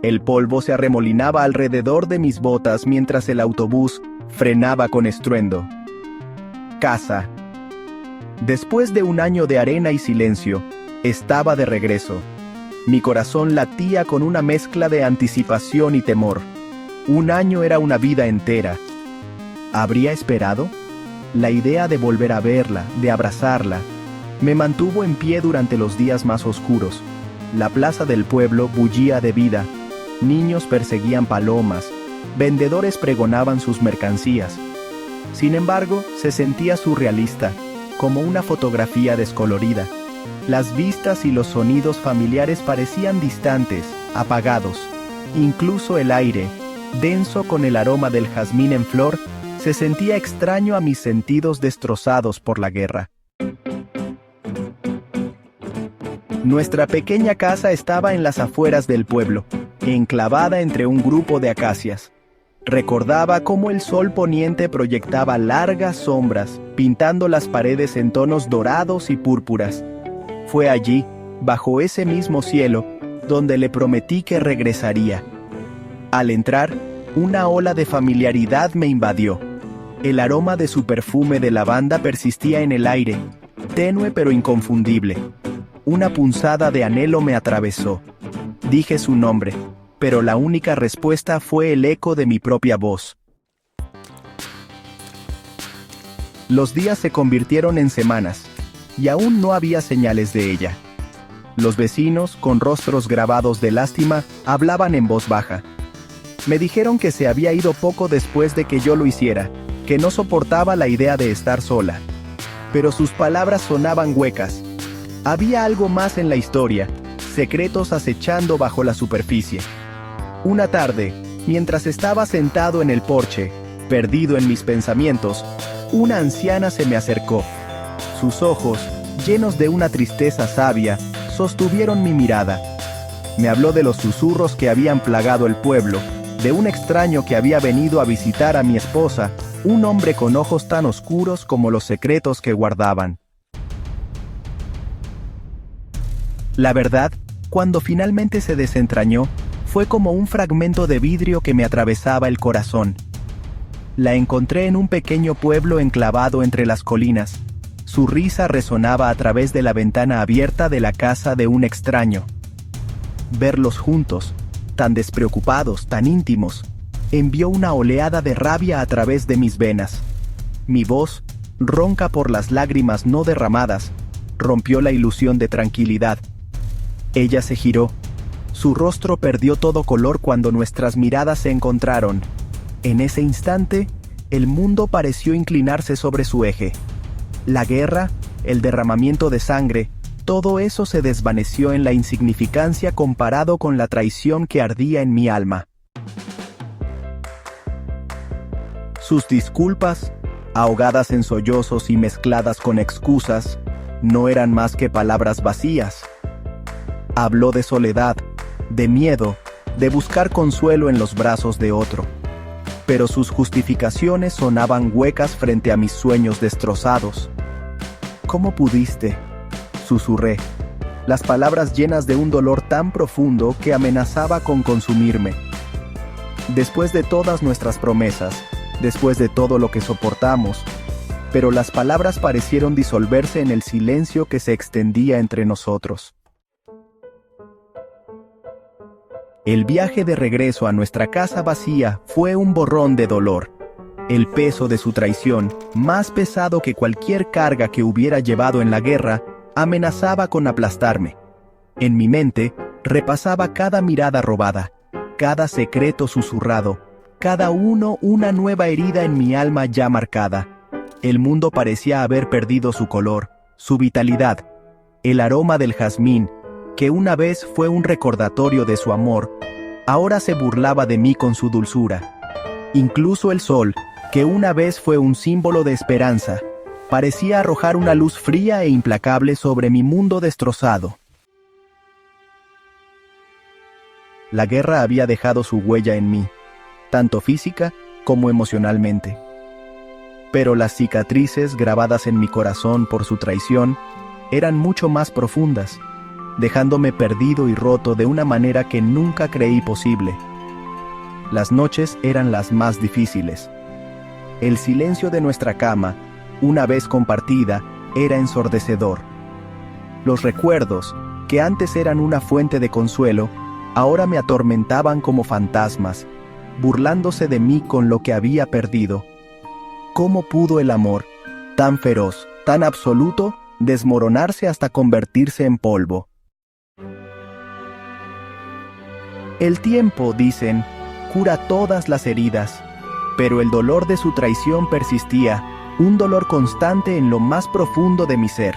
El polvo se arremolinaba alrededor de mis botas mientras el autobús frenaba con estruendo. Casa. Después de un año de arena y silencio, estaba de regreso. Mi corazón latía con una mezcla de anticipación y temor. Un año era una vida entera. ¿Habría esperado? La idea de volver a verla, de abrazarla, me mantuvo en pie durante los días más oscuros. La plaza del pueblo bullía de vida. Niños perseguían palomas, vendedores pregonaban sus mercancías. Sin embargo, se sentía surrealista, como una fotografía descolorida. Las vistas y los sonidos familiares parecían distantes, apagados. Incluso el aire, denso con el aroma del jazmín en flor, se sentía extraño a mis sentidos destrozados por la guerra. Nuestra pequeña casa estaba en las afueras del pueblo, enclavada entre un grupo de acacias. Recordaba cómo el sol poniente proyectaba largas sombras, pintando las paredes en tonos dorados y púrpuras. Fue allí, bajo ese mismo cielo, donde le prometí que regresaría. Al entrar, una ola de familiaridad me invadió. El aroma de su perfume de lavanda persistía en el aire, tenue pero inconfundible. Una punzada de anhelo me atravesó. Dije su nombre, pero la única respuesta fue el eco de mi propia voz. Los días se convirtieron en semanas, y aún no había señales de ella. Los vecinos, con rostros grabados de lástima, hablaban en voz baja. Me dijeron que se había ido poco después de que yo lo hiciera, que no soportaba la idea de estar sola. Pero sus palabras sonaban huecas. Había algo más en la historia, secretos acechando bajo la superficie. Una tarde, mientras estaba sentado en el porche, perdido en mis pensamientos, una anciana se me acercó. Sus ojos, llenos de una tristeza sabia, sostuvieron mi mirada. Me habló de los susurros que habían plagado el pueblo, de un extraño que había venido a visitar a mi esposa, un hombre con ojos tan oscuros como los secretos que guardaban. La verdad, cuando finalmente se desentrañó, fue como un fragmento de vidrio que me atravesaba el corazón. La encontré en un pequeño pueblo enclavado entre las colinas. Su risa resonaba a través de la ventana abierta de la casa de un extraño. Verlos juntos, tan despreocupados, tan íntimos, envió una oleada de rabia a través de mis venas. Mi voz, ronca por las lágrimas no derramadas, rompió la ilusión de tranquilidad. Ella se giró. Su rostro perdió todo color cuando nuestras miradas se encontraron. En ese instante, el mundo pareció inclinarse sobre su eje. La guerra, el derramamiento de sangre, todo eso se desvaneció en la insignificancia comparado con la traición que ardía en mi alma. Sus disculpas, ahogadas en sollozos y mezcladas con excusas, no eran más que palabras vacías. Habló de soledad, de miedo, de buscar consuelo en los brazos de otro. Pero sus justificaciones sonaban huecas frente a mis sueños destrozados. ¿Cómo pudiste?, susurré, las palabras llenas de un dolor tan profundo que amenazaba con consumirme. Después de todas nuestras promesas, después de todo lo que soportamos, pero las palabras parecieron disolverse en el silencio que se extendía entre nosotros. El viaje de regreso a nuestra casa vacía fue un borrón de dolor. El peso de su traición, más pesado que cualquier carga que hubiera llevado en la guerra, amenazaba con aplastarme. En mi mente, repasaba cada mirada robada, cada secreto susurrado, cada uno una nueva herida en mi alma ya marcada. El mundo parecía haber perdido su color, su vitalidad. El aroma del jazmín, que una vez fue un recordatorio de su amor, ahora se burlaba de mí con su dulzura. Incluso el sol, que una vez fue un símbolo de esperanza, parecía arrojar una luz fría e implacable sobre mi mundo destrozado. La guerra había dejado su huella en mí, tanto física como emocionalmente. Pero las cicatrices grabadas en mi corazón por su traición eran mucho más profundas. dejándome perdido y roto de una manera que nunca creí posible. Las noches eran las más difíciles. El silencio de nuestra cama, una vez compartida, era ensordecedor. Los recuerdos, que antes eran una fuente de consuelo, ahora me atormentaban como fantasmas, burlándose de mí con lo que había perdido. ¿Cómo pudo el amor, tan feroz, tan absoluto, desmoronarse hasta convertirse en polvo? El tiempo, dicen, cura todas las heridas, pero el dolor de su traición persistía, un dolor constante en lo más profundo de mi ser.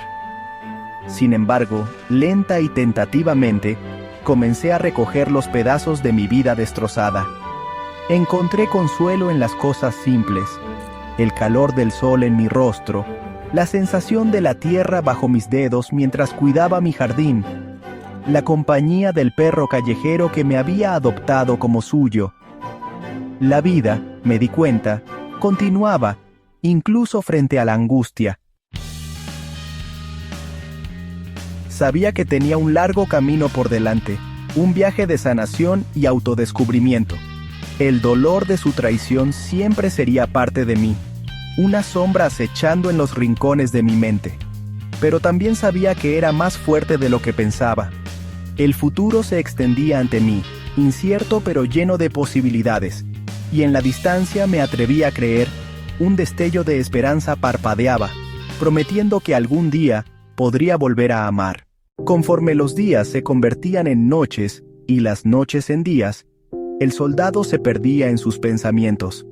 Sin embargo, lenta y tentativamente, comencé a recoger los pedazos de mi vida destrozada. Encontré consuelo en las cosas simples, el calor del sol en mi rostro, la sensación de la tierra bajo mis dedos mientras cuidaba mi jardín, la compañía del perro callejero que me había adoptado como suyo. La vida, me di cuenta, continuaba, incluso frente a la angustia. Sabía que tenía un largo camino por delante, un viaje de sanación y autodescubrimiento. El dolor de su traición siempre sería parte de mí, una sombra acechando en los rincones de mi mente. Pero también sabía que era más fuerte de lo que pensaba. El futuro se extendía ante mí, incierto pero lleno de posibilidades, y en la distancia me atreví a creer, un destello de esperanza parpadeaba, prometiendo que algún día podría volver a amar. Conforme los días se convertían en noches y las noches en días, el soldado se perdía en sus pensamientos.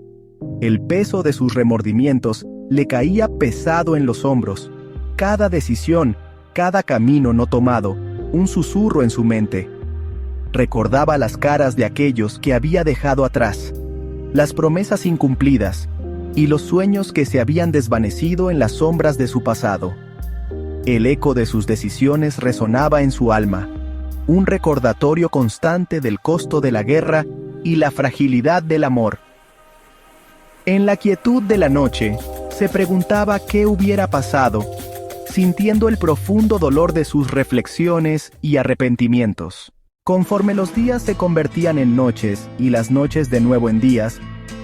El peso de sus remordimientos le caía pesado en los hombros. Cada decisión, cada camino no tomado, un susurro en su mente. Recordaba las caras de aquellos que había dejado atrás, las promesas incumplidas y los sueños que se habían desvanecido en las sombras de su pasado. El eco de sus decisiones resonaba en su alma, un recordatorio constante del costo de la guerra y la fragilidad del amor. En la quietud de la noche, se preguntaba qué hubiera pasado, sintiendo el profundo dolor de sus reflexiones y arrepentimientos. Conforme los días se convertían en noches y las noches de nuevo en días,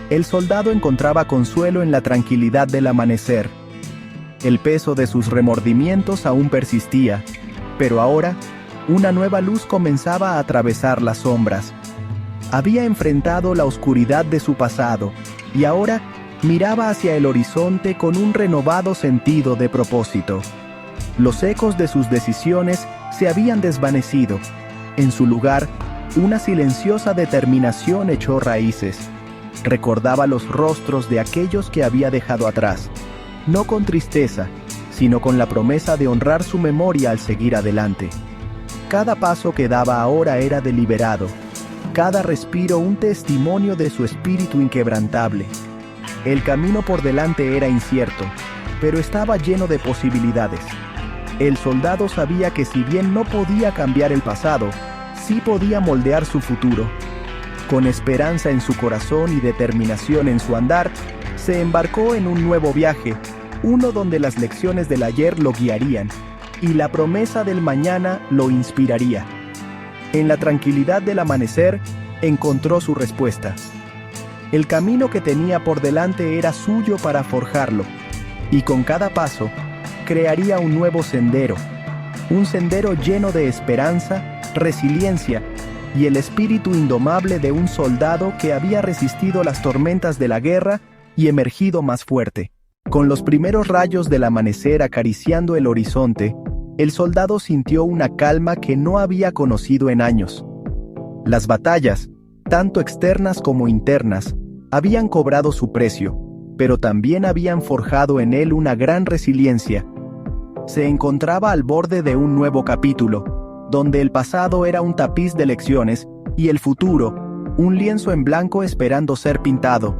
el soldado encontraba consuelo en la tranquilidad del amanecer. El peso de sus remordimientos aún persistía, pero ahora, una nueva luz comenzaba a atravesar las sombras. Había enfrentado la oscuridad de su pasado, y ahora miraba hacia el horizonte con un renovado sentido de propósito. Los ecos de sus decisiones se habían desvanecido. En su lugar, una silenciosa determinación echó raíces. Recordaba los rostros de aquellos que había dejado atrás, no con tristeza, sino con la promesa de honrar su memoria al seguir adelante. Cada paso que daba ahora era deliberado, cada respiro un testimonio de su espíritu inquebrantable. El camino por delante era incierto, pero estaba lleno de posibilidades. El soldado sabía que si bien no podía cambiar el pasado, sí podía moldear su futuro. Con esperanza en su corazón y determinación en su andar, se embarcó en un nuevo viaje, uno donde las lecciones del ayer lo guiarían, y la promesa del mañana lo inspiraría. En la tranquilidad del amanecer, encontró su respuesta. El camino que tenía por delante era suyo para forjarlo, y con cada paso, crearía un nuevo sendero, un sendero lleno de esperanza, resiliencia y el espíritu indomable de un soldado que había resistido las tormentas de la guerra y emergido más fuerte. Con los primeros rayos del amanecer acariciando el horizonte, el soldado sintió una calma que no había conocido en años. Las batallas, tanto externas como internas, habían cobrado su precio, pero también habían forjado en él una gran resiliencia. Se encontraba al borde de un nuevo capítulo, donde el pasado era un tapiz de lecciones y el futuro, un lienzo en blanco esperando ser pintado.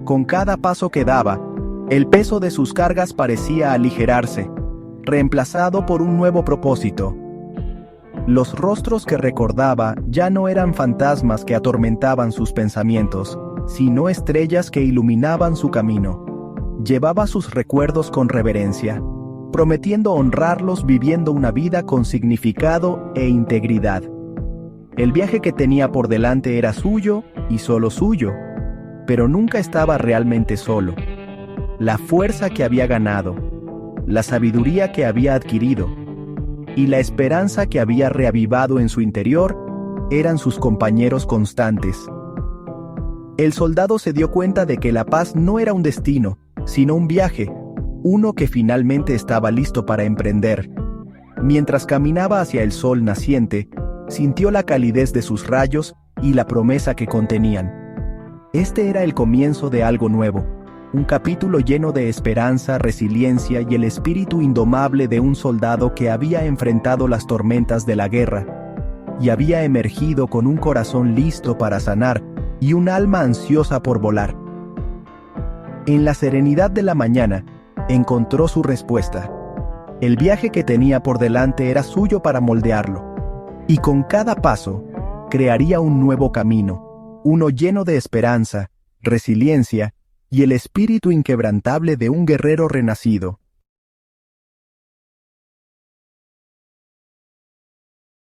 Con cada paso que daba, el peso de sus cargas parecía aligerarse, reemplazado por un nuevo propósito. Los rostros que recordaba ya no eran fantasmas que atormentaban sus pensamientos, sino estrellas que iluminaban su camino. Llevaba sus recuerdos con reverencia, prometiendo honrarlos viviendo una vida con significado e integridad. El viaje que tenía por delante era suyo y solo suyo, pero nunca estaba realmente solo. La fuerza que había ganado, la sabiduría que había adquirido y la esperanza que había reavivado en su interior eran sus compañeros constantes. El soldado se dio cuenta de que la paz no era un destino, sino un viaje, uno que finalmente estaba listo para emprender. Mientras caminaba hacia el sol naciente, sintió la calidez de sus rayos y la promesa que contenían. Este era el comienzo de algo nuevo, un capítulo lleno de esperanza, resiliencia y el espíritu indomable de un soldado que había enfrentado las tormentas de la guerra y había emergido con un corazón listo para sanar y un alma ansiosa por volar. En la serenidad de la mañana, encontró su respuesta. El viaje que tenía por delante era suyo para moldearlo, y con cada paso, crearía un nuevo camino, uno lleno de esperanza, resiliencia y el espíritu inquebrantable de un guerrero renacido.